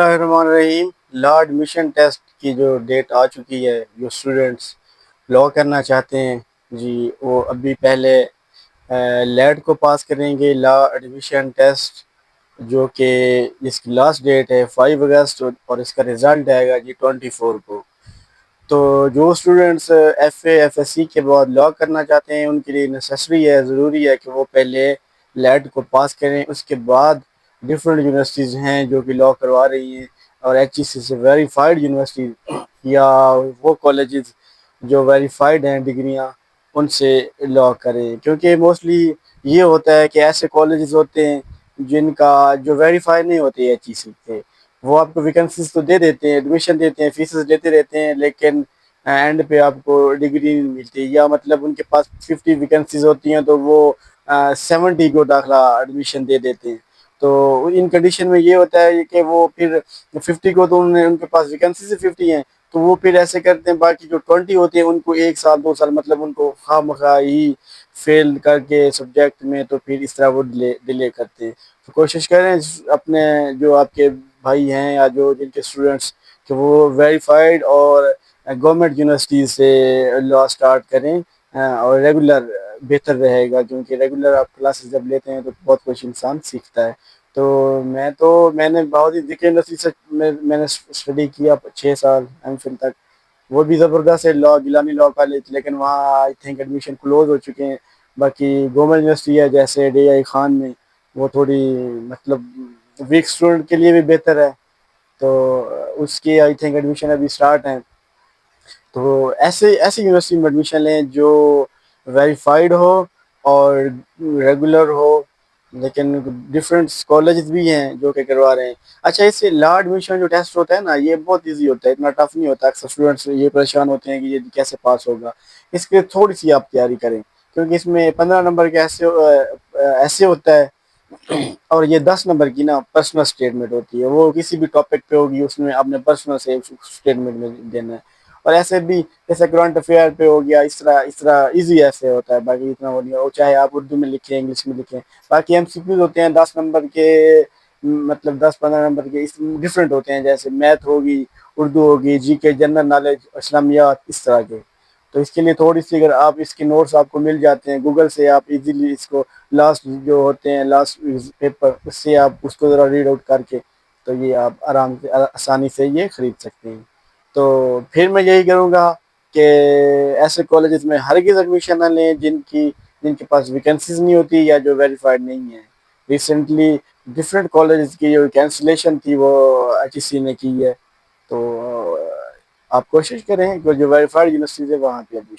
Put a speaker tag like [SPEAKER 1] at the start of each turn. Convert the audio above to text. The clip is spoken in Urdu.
[SPEAKER 1] اللہ الرحمن الرحیم۔ لا ایڈمیشن ٹیسٹ کی جو ڈیٹ آ چکی ہے، جو اسٹوڈنٹس لا کرنا چاہتے ہیں جی، وہ ابھی پہلے لیٹ کو پاس کریں گے لا ایڈمیشن ٹیسٹ، جو کہ اس کی لاسٹ ڈیٹ ہے 5 اگست، اور اس کا رزلٹ آئے گا جی 24 کو۔ تو جو students F A F S C کے بعد لا کرنا چاہتے ہیں، ان کے لیے نیسیسری ہے، ضروری ہے کہ وہ پہلے لیٹ کو پاس کریں۔ اس کے بعد ڈفرینٹ یونیورسٹیز ہیں جو کہ لا کروا رہی ہیں، اور ایچ ای سی سے ویریفائڈ یونیورسٹیز یا وہ کالجز جو ویریفائڈ ہیں ڈگریاں، ان سے لا کریں، کیونکہ موسٹلی یہ ہوتا ہے کہ ایسے کالجز ہوتے ہیں جن کا جو ویریفائی نہیں ہوتے ایچ ای سی سے، وہ آپ کو ویکنسیز تو دے دیتے ہیں، ایڈمیشن دیتے ہیں، فیسز لیتے رہتے ہیں، لیکن اینڈ پہ آپ کو ڈگری نہیں ملتی، یا مطلب ان کے پاس 50 ویکنسیز ہوتی ہیں تو وہ 70 کو داخلہ ایڈمیشن دے دیتے ہیں۔ تو ان کنڈیشن میں یہ ہوتا ہے کہ وہ پھر 50 کو تو ان کے پاس ویکنسیز 50 ہیں، تو وہ پھر ایسے کرتے ہیں، باقی جو 20 ہوتے ہیں ان کو 1 سال 2 سال مطلب ان کو خواہ مخواہ ہی فیل کر کے سبجیکٹ میں، تو پھر اس طرح وہ ڈیلے کرتے ہیں۔ تو کوشش کریں اپنے جو آپ کے بھائی ہیں یا جو جن کے اسٹوڈنٹس، کہ وہ ویریفائڈ اور گورنمنٹ یونیورسٹیز سے لا اسٹارٹ کریں، اور ریگولر بہتر رہے گا، کیونکہ ریگولر آپ کلاسز جب لیتے ہیں تو بہت کچھ انسان سیکھتا ہے۔ تو میں نے بہت ہی ذکر یونیورسٹی سے میں نے اسٹڈی کیا 6 سال ایم فل تک، وہ بھی زبردست ہے، لا گیلانی لا کالج، لیکن وہاں آئی تھنک ایڈمیشن کلوز ہو چکے ہیں۔ باقی گورنمنٹ یونیورسٹی ہے جیسے ڈی آئی خان میں، وہ تھوڑی مطلب ویک اسٹوڈنٹ کے لیے بھی بہتر ہے، تو اس کی آئی تھنک ایڈمیشن ابھی اسٹارٹ ہیں۔ تو ایسی یونیورسٹی میں ایڈمیشن لیں جو ویریفائڈ ہو اور ریگولر ہو، لیکن ڈفرینٹ کالجز بھی ہیں جو کہ کروا رہے ہیں۔ اچھا، اس سے لا ایڈمیشن جو ٹیسٹ ہوتا ہے نا، یہ بہت ایزی ہوتا ہے، اتنا ٹف نہیں ہوتا۔ اکثر اسٹوڈنٹس یہ پریشان ہوتے ہیں کہ یہ کیسے پاس ہوگا۔ اس کے تھوڑی سی آپ تیاری کریں، کیونکہ اس میں 15 نمبر کے ایسے ہوتا ہے، اور یہ 10 نمبر کی نا پرسنل اسٹیٹمنٹ ہوتی ہے، وہ کسی بھی ٹاپک پہ ہوگی، اس میں آپ نے پرسنل سے اسٹیٹمنٹ میں دینا ہے۔ اور ایسے بھی جیسے کرنٹ افیئر پہ ہو گیا، اس طرح ایزی ایسے ہوتا ہے، باقی اتنا وہ نہیں ہے، چاہے آپ اردو میں لکھیں انگلش میں لکھیں۔ باقی ایم سی کیوز ہوتے ہیں 10 نمبر کے، مطلب 10-15 نمبر کے ڈفرینٹ ہوتے ہیں، جیسے میتھ ہوگی، اردو ہوگی، جی کے، جنرل نالج، اسلامیات، اس طرح کے۔ تو اس کے لیے تھوڑی سی اگر آپ اس کے نوٹس آپ کو مل جاتے ہیں گوگل سے، آپ ایزیلی اس کو لاسٹ جو ہوتے ہیں لاسٹ پیپر، اس سے آپ اس کو ذرا ریڈ آؤٹ کر کے، تو یہ آپ آرام سے آسانی سے یہ خرید سکتے ہیں۔ تو پھر میں یہی کروں گا کہ ایسے کالجز میں ہرگز ایڈمیشن نہ لیں جن کے پاس ویکنسیز نہیں ہوتی یا جو ویریفائڈ نہیں ہیں۔ ریسنٹلی ڈفرینٹ کالجز کی جو کینسلیشن تھی وہ ایچ ای سی نے کی ہے، تو آپ کوشش کریں کہ جو ویریفائڈ یونیورسٹیز ہے وہاں پہ ایڈمیشن